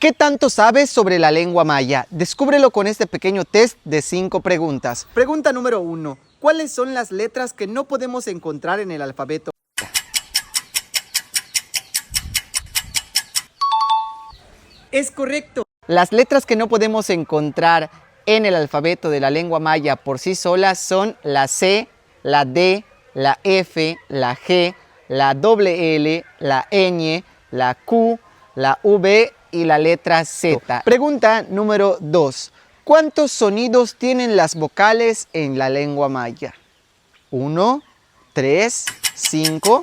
¿Qué tanto sabes sobre la lengua maya? Descúbrelo con este pequeño test de 5 preguntas. Pregunta número 1. ¿Cuáles son las letras que no podemos encontrar en el alfabeto? Es correcto. Las letras que no podemos encontrar en el alfabeto de la lengua maya por sí solas son la C, la D, la F, la G, la doble L, la ñ, la Q, la V y la letra Z. Pregunta número 2. ¿Cuántos sonidos tienen las vocales en la lengua maya? 1, 3, 5.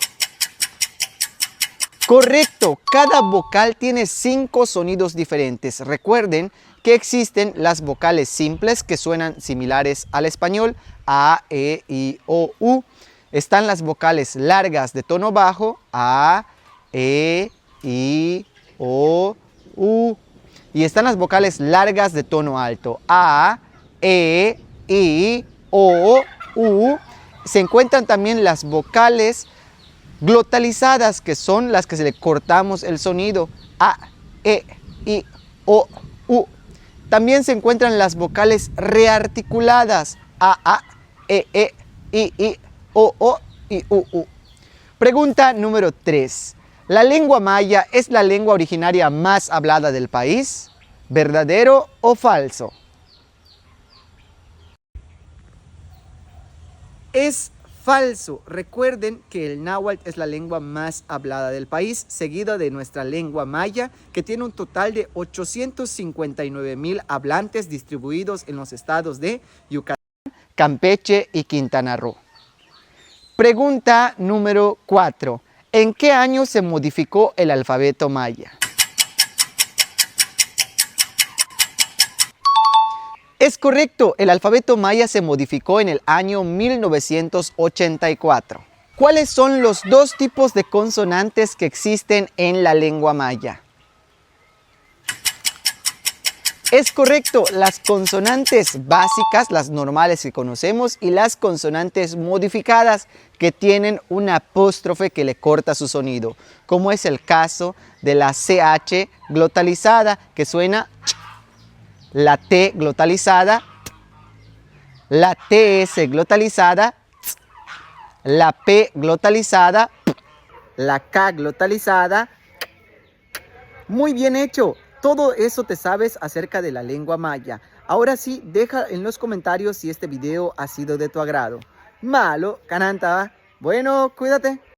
Correcto, cada vocal tiene 5 sonidos diferentes. Recuerden que existen las vocales simples que suenan similares al español, A, E, I, O, U. Están las vocales largas de tono bajo, A, E, I, O, U. Y están las vocales largas de tono alto, A, E, I, O, U. Se encuentran también las vocales glotalizadas, que son las que se le cortamos el sonido, A, E, I, O, U. También se encuentran las vocales rearticuladas, A, E, I, O y U. Pregunta número 3. ¿La lengua maya es la lengua originaria más hablada del país? ¿Verdadero o falso? Es falso. Recuerden que el náhuatl es la lengua más hablada del país, seguida de nuestra lengua maya, que tiene un total de 859,000 hablantes distribuidos en los estados de Yucatán, Campeche y Quintana Roo. Pregunta número 4. ¿En qué año se modificó el alfabeto maya? Es correcto, el alfabeto maya se modificó en el año 1984. ¿Cuáles son los 2 tipos de consonantes que existen en la lengua maya? Es correcto, las consonantes básicas, las normales que conocemos, y las consonantes modificadas que tienen una apóstrofe que le corta su sonido, como es el caso de la CH glotalizada, que suena ch, la T glotalizada, la TS glotalizada, ts, la P glotalizada, p, la K glotalizada. Muy bien hecho. Todo eso te sabes acerca de la lengua maya. Ahora sí, deja en los comentarios si este video ha sido de tu agrado. Malo, cananta. Bueno, cuídate.